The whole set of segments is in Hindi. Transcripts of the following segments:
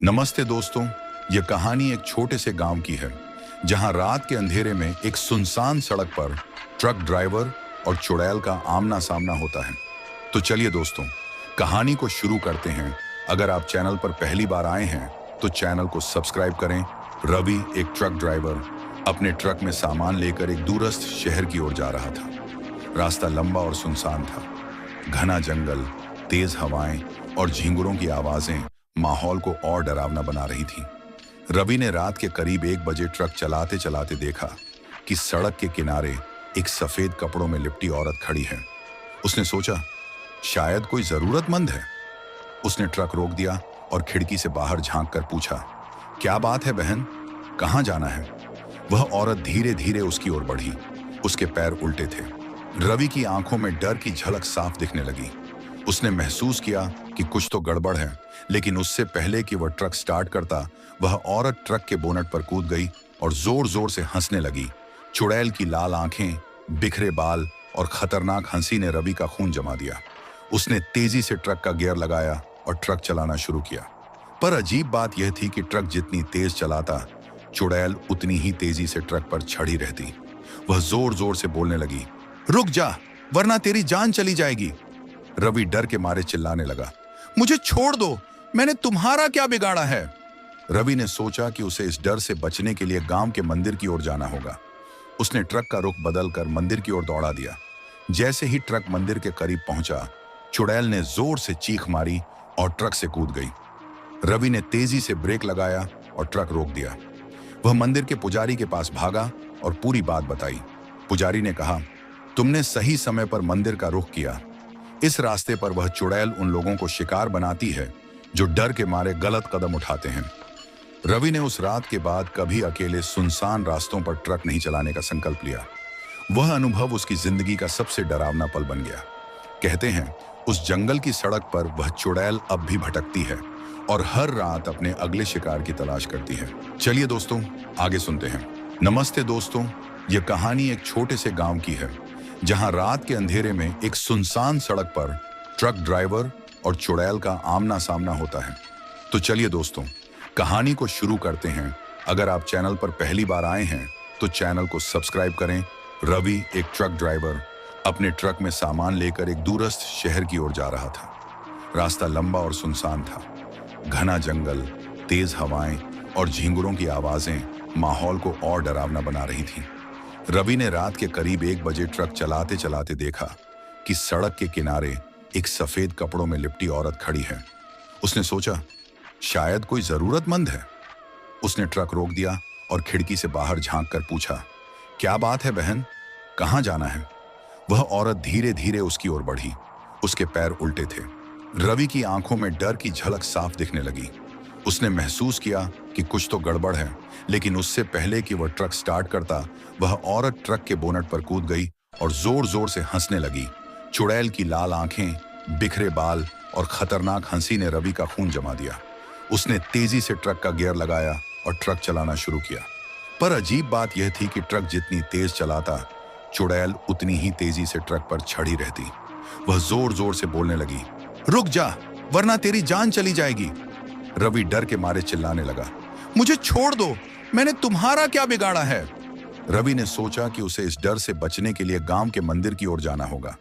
नमस्ते दोस्तों। ये कहानी एक छोटे से गांव की है जहां रात के अंधेरे में एक सुनसान सड़क पर ट्रक ड्राइवर और चुड़ैल का आमना सामना होता है। तो चलिए दोस्तों, कहानी को शुरू करते हैं। अगर आप चैनल पर पहली बार आए हैं तो चैनल को सब्सक्राइब करें। रवि, एक ट्रक ड्राइवर, अपने ट्रक में सामान लेकर एक दूरस्थ शहर की ओर जा रहा था। रास्ता लंबा और सुनसान था। घना जंगल, तेज हवाएं और झींगुरों की आवाजें माहौल को और डरावना बना रही थी। रवि ने रात के करीब 1 बजे ट्रक चलाते चलाते देखा कि सड़क के किनारे एक सफेद कपड़ों में लिपटी औरत खड़ी है। उसने सोचा, शायद कोई जरूरतमंद है। उसने ट्रक रोक दिया और खिड़की से बाहर झांक कर पूछा, क्या बात है बहन, कहाँ जाना है? वह औरत धीरे धीरे उसकी ओर बढ़ी। उसके पैर उल्टे थे। रवि की आंखों में डर की झलक साफ दिखने लगी। उसने महसूस किया कि कुछ तो गड़बड़ है, लेकिन उससे पहले कि वह ट्रक स्टार्ट करता, वह औरत ट्रक के बोनट पर कूद गई और जोर जोर से हंसने लगी। चुड़ैल की लाल आंखें, बिखरे बाल और खतरनाक हंसी ने रवि का खून जमा दिया। उसने तेजी से ट्रक का गियर लगाया और ट्रक चलाना शुरू किया। पर अजीब बात यह थी कि ट्रक जितनी तेज चलाता, चुड़ैल उतनी ही तेजी से ट्रक पर चढ़ी रहती। वह जोर जोर से बोलने लगी, रुक जा, वरना तेरी जान चली जाएगी। रवि डर के मारे चिल्लाने लगा, मुझे छोड़ दो, मैंने तुम्हारा क्या बिगाड़ा है? रवि ने सोचा कि उसे इस डर से बचने के लिए गांव के मंदिर की ओर जाना होगा। उसने ट्रक का रुख बदलकर मंदिर की ओर दौड़ा दिया। जैसे ही ट्रक मंदिर के करीब पहुंचा, चुड़ैल ने जोर से चीख मारी और ट्रक से कूद गई। रवि ने तेजी से ब्रेक लगाया और ट्रक रोक दिया। वह मंदिर के पुजारी के पास भागा और पूरी बात बताई। पुजारी ने कहा, तुमने सही समय पर मंदिर का रुख किया। इस रास्ते पर वह चुड़ैल उन लोगों को शिकार बनाती है जो डर के मारे गलत कदम उठाते हैं। रवि ने उस रात के बाद कभी अकेले सुनसान रास्तों पर ट्रक नहीं चलाने का संकल्प लिया। वह अनुभव उसकी जिंदगी का सबसे डरावना पल बन गया। कहते हैं, उस जंगल की सड़क पर वह चुड़ैल अब भी भटकती है और हर रात अपने अगले शिकार की तलाश करती है। चलिए दोस्तों, आगे सुनते हैं। नमस्ते दोस्तों, यह कहानी एक छोटे से गांव की है जहां रात के अंधेरे में एक सुनसान सड़क पर ट्रक ड्राइवर और चुड़ैल का आमना सामना होता है। तो चलिए दोस्तों, कहानी को शुरू करते हैं। अगर आप चैनल पर पहली बार आए हैं तो चैनल को सब्सक्राइब करें। रवि, एक ट्रक ड्राइवर, अपने ट्रक में सामान लेकर एक दूरस्थ शहर की ओर जा रहा था। रास्ता लंबा और सुनसान था। घना जंगल, तेज हवाएं और झींगुरों की आवाजें माहौल को और डरावना बना रही थी। रवि ने रात के करीब 1 बजे ट्रक चलाते चलाते देखा कि सड़क के किनारे एक सफेद कपड़ों में लिपटी औरत खड़ी है। उसने सोचा, शायद कोई जरूरतमंद है। उसने ट्रक रोक दिया और खिड़की से बाहर झांक कर पूछा, क्या बात है बहन, कहाँ जाना है? वह औरत धीरे धीरे उसकी ओर बढ़ी। उसके पैर उल्टे थे। रवि की आंखों में डर की झलक साफ दिखने लगी। उसने महसूस किया कि कुछ तो गड़बड़ है, लेकिन उससे पहले कि वह ट्रक स्टार्ट करता, वह औरत ट्रक के बोनट पर कूद गई और जोर जोर से हंसने लगी। चुड़ैल की लाल आंखें, बिखरे बाल और खतरनाक हंसी ने रवि का खून जमा दिया। उसने तेजी से ट्रक का गियर लगाया और ट्रक चलाना शुरू किया। पर अजीब बात यह थी कि ट्रक जितनी तेज चलाता, चुड़ैल उतनी ही तेजी से ट्रक पर चढ़ी रहती। वह जोर जोर से बोलने लगी, रुक जा, वरना तेरी जान चली जाएगी। रवि डर के मारे चिल्लाने लगा, मुझे छोड़ दो, मैंने तुम्हारा क्या बिगाड़ा है? रवि ने सोचा कि उसे इस डर से बचने के लिए गांव के मंदिर की ओर जाना होगा।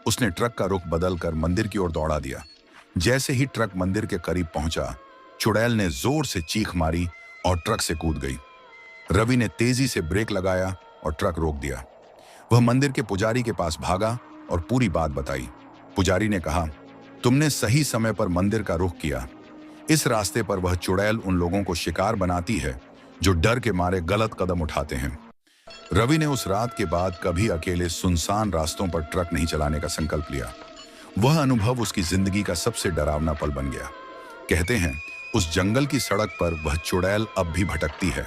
उसने ट्रक का रुख बदलकर मंदिर की ओर दौड़ा दिया। जैसे ही ट्रक मंदिर के करीब पहुंचा, चुड़ैल ने जोर से चीख मारी और ट्रक से कूद गई। रवि ने तेजी से ब्रेक लगाया और ट्रक रोक दिया। वह मंदिर के पुजारी के पास भागा और पूरी बात बताई। पुजारी ने कहा, तुमने सही समय पर मंदिर का रुख किया। इस रास्ते पर वह चुड़ैल उन लोगों को शिकार बनाती है जो डर के मारे गलत कदम उठाते हैं। रवि ने उस रात के बाद कभी अकेले सुनसान रास्तों पर ट्रक नहीं चलाने का संकल्प लिया। वह अनुभव उसकी जिंदगी का सबसे डरावना पल बन गया। कहते हैं, उस जंगल की सड़क पर वह चुड़ैल अब भी भटकती है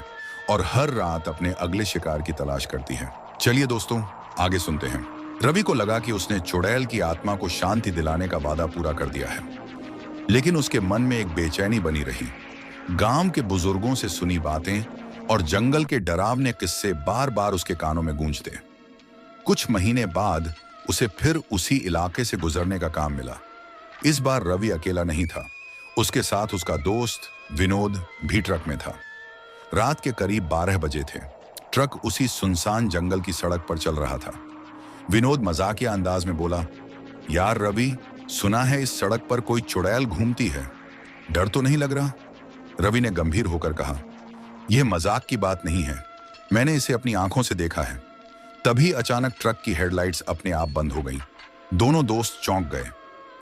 और हर रात अपने अगले शिकार की तलाश करती है। चलिए दोस्तों, आगे सुनते हैं। रवि को लगा कि उसने चुड़ैल की आत्मा को शांति दिलाने का वादा पूरा कर दिया है, लेकिन उसके मन में एक बेचैनी बनी रही। गांव के बुजुर्गों से सुनी बातें और जंगल के डरावने किस्से बार बार उसके कानों में गूंजते। कुछ महीने बाद उसे फिर उसी इलाके से गुजरने का काम मिला। इस बार रवि अकेला नहीं था। उसके साथ उसका दोस्त विनोद भी ट्रक में था। रात के करीब 12 बजे थे। ट्रक उसी सुनसान जंगल की सड़क पर चल रहा था। विनोद मजाकिया अंदाज में बोला, यार रवि, सुना है इस सड़क पर कोई चुड़ैल घूमती है, डर तो नहीं लग रहा? रवि ने गंभीर होकर कहा, यह मजाक की बात नहीं है, मैंने इसे अपनी आंखों से देखा है। तभी अचानक ट्रक की हेडलाइट्स अपने आप बंद हो गईं। दोनों दोस्त चौंक गए।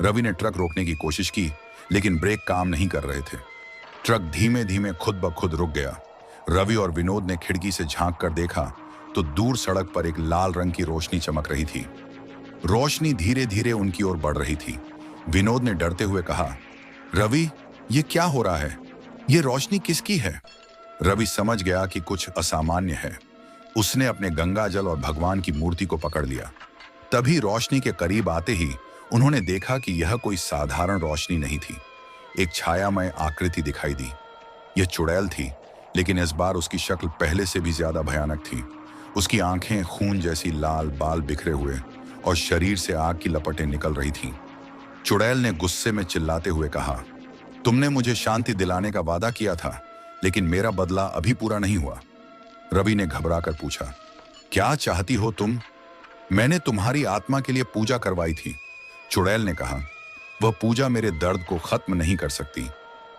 रवि ने ट्रक रोकने की कोशिश की, लेकिन ब्रेक काम नहीं कर रहे थे। ट्रक धीमे धीमे खुद ब खुद रुक गया। रवि और विनोद ने खिड़की से झांक कर देखा तो दूर सड़क पर एक लाल रंग की रोशनी चमक रही थी। रोशनी धीरे धीरे उनकी ओर बढ़ रही थी। विनोद ने डरते हुए कहा, रवि, ये क्या हो रहा है? ये रोशनी किसकी है? रवि समझ गया कि कुछ असामान्य है। उसने अपने गंगा जल और भगवान की मूर्ति को पकड़ लिया। तभी रोशनी के करीब आते ही उन्होंने देखा कि यह कोई साधारण रोशनी नहीं थी। एक छायामय आकृति दिखाई दी। यह चुड़ैल थी, लेकिन इस बार उसकी शक्ल पहले से भी ज्यादा भयानक थी। उसकी आंखें खून जैसी लाल, बाल बिखरे हुए और शरीर से आग की लपटें निकल रही थीं। चुड़ैल ने गुस्से में चिल्लाते हुए कहा, तुमने मुझे शांति दिलाने का वादा किया था, लेकिन मेरा बदला अभी पूरा नहीं हुआ। रवि ने घबराकर पूछा, क्या चाहती हो तुम? मैंने तुम्हारी आत्मा के लिए पूजा करवाई थी। चुड़ैल ने कहा, वह पूजा मेरे दर्द को खत्म नहीं कर सकती।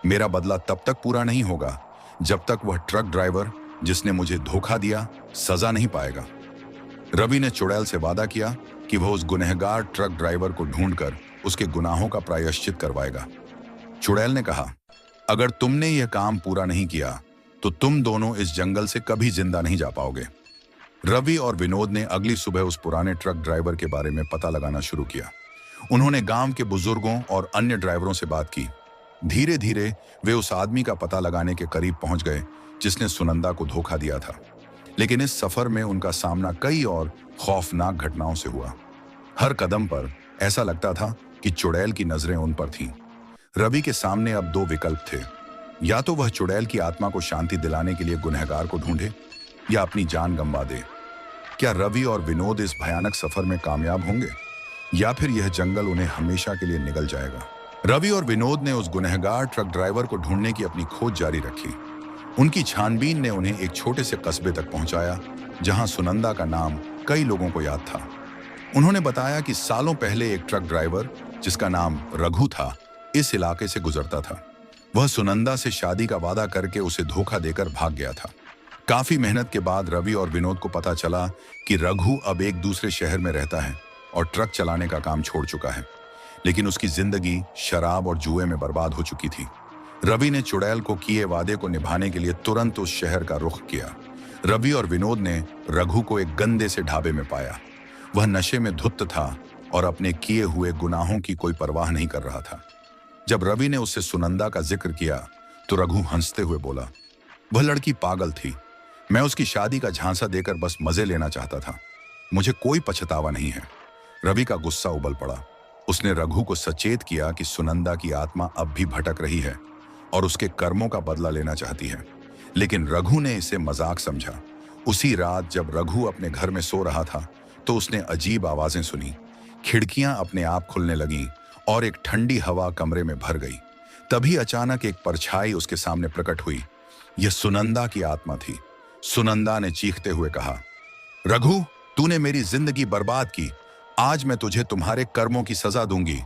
मेरा बदला तब तक पूरा नहीं होगा जब तक वह ट्रक ड्राइवर जिसने मुझे धोखा दिया सजा नहीं पाएगा। रवि ने चुड़ैल से वादा किया कि वह उस गुनहगार ट्रक ड्राइवर को ढूंढकर उसके गुनाहों का प्रायश्चित करवाएगा। चुड़ैल ने कहा, अगर तुमने यह काम पूरा नहीं किया तो तुम दोनों इस जंगल से कभी जिंदा नहीं जा पाओगे। रवि और विनोद ने अगली सुबह उस पुराने ट्रक ड्राइवर के बारे में पता लगाना शुरू किया। उन्होंने गांव के बुजुर्गों और अन्य ड्राइवरों से बात की। धीरे धीरे वे उस आदमी का पता लगाने के करीब पहुंच गए जिसने सुनंदा को धोखा दिया था। लेकिन इस सफर में उनका सामना कई और खौफनाक घटनाओं से हुआ। हर कदम पर ऐसा लगता था कि चुड़ैल की नजरें उन पर थीं। रवि के सामने अब दो विकल्प थे, या तो वह चुड़ैल की आत्मा को शांति दिलाने के लिए गुनहगार को ढूंढे या अपनी जान गंवा दे। क्या रवि और विनोद इस भयानक सफर में कामयाब होंगे, या फिर यह जंगल उन्हें हमेशा के लिए निगल जाएगा? रवि और विनोद ने उस गुनहगार ट्रक ड्राइवर को ढूंढने की अपनी खोज जारी रखी। उनकी छानबीन ने उन्हें एक छोटे से कस्बे तक पहुंचाया जहां सुनंदा का नाम कई लोगों को याद था। उन्होंने बताया कि सालों पहले एक ट्रक ड्राइवर जिसका नाम रघु था इस इलाके से गुजरता था। वह सुनंदा से शादी का वादा करके उसे धोखा देकर भाग गया था। काफी मेहनत के बाद रवि और विनोद को पता चला कि रघु अब एक दूसरे शहर में रहता है और ट्रक चलाने का काम छोड़ चुका है, लेकिन उसकी जिंदगी शराब और जुए में बर्बाद हो चुकी थी। रवि ने चुड़ैल को किए वादे को निभाने के लिए तुरंत उस शहर का रुख किया। रवि और विनोद ने रघु को एक गंदे से ढाबे में पाया। वह नशे में धुत था और अपने किए हुए गुनाहों की कोई परवाह नहीं कर रहा था। जब रवि ने उससे सुनंदा का जिक्र किया तो रघु हंसते हुए बोला, वह लड़की पागल थी, मैं उसकी शादी का झांसा देकर बस मजे लेना चाहता था, मुझे कोई पछतावा नहीं है। रवि का गुस्सा उबल पड़ा। उसने रघु को सचेत किया कि सुनंदा की आत्मा अब भी भटक रही है और उसके कर्मों का बदला लेना चाहती है, लेकिन रघु ने इसे मजाक समझा। उसी रात जब रघु अपने घर में सो रहा था तो उसने अजीब आवाजें सुनी। खिड़कियां अपने आप खुलने लगीं और एक ठंडी हवा कमरे में भर गई। तभी अचानक एक परछाई उसके सामने प्रकट हुई। यह सुनंदा की आत्मा थी। सुनंदा ने चीखते हुए कहा, रघु, तूने मेरी जिंदगी बर्बाद की, आज मैं तुझे तुम्हारे कर्मों की सजा दूंगी।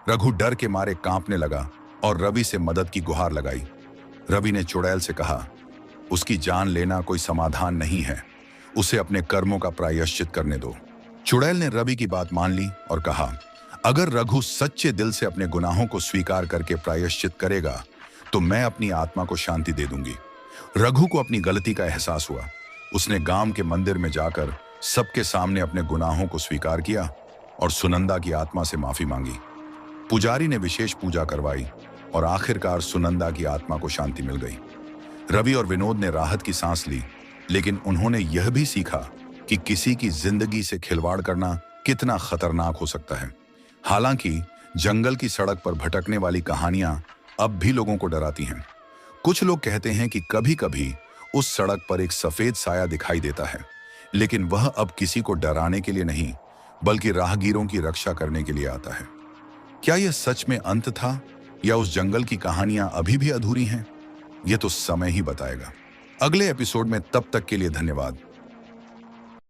रघु डर के मारे कांपने लगा और रवि से मदद की गुहार लगाई। रवि ने चुड़ैल से कहा, उसकी जान लेना कोई समाधान नहीं है, उसे अपने कर्मों का प्रायश्चित करने दो। चुड़ैल ने रवि की बात मान ली और कहा, अगर रघु सच्चे दिल से अपने गुनाहों को स्वीकार करके प्रायश्चित करेगा तो मैं अपनी आत्मा को शांति दे दूंगी। रघु को अपनी गलती का एहसास हुआ। उसने गांव के मंदिर में जाकर सबके सामने अपने गुनाहों को स्वीकार किया और सुनंदा की आत्मा से माफी मांगी। पुजारी ने विशेष पूजा करवाई और आखिरकार सुनंदा की आत्मा को शांति मिल गई। रवि और विनोद ने राहत की सांस ली, लेकिन उन्होंने यह भी सीखा कि किसी की जिंदगी से खिलवाड़ करना कितना खतरनाक हो सकता है। हालांकि जंगल की सड़क पर भटकने वाली कहानियां अब भी लोगों को डराती हैं। कुछ लोग कहते हैं कि कभी-कभी उस सड़क पर एक सफेद साया दिखाई देता है, लेकिन वह अब किसी को डराने के लिए नहीं, बल्कि राहगीरों की रक्षा करने के लिए आता है। क्या यह सच में अंत था या उस जंगल की कहानियां अभी भी अधूरी हैं? ये तो समय ही बताएगा। अगले एपिसोड में तब तक के लिए धन्यवाद।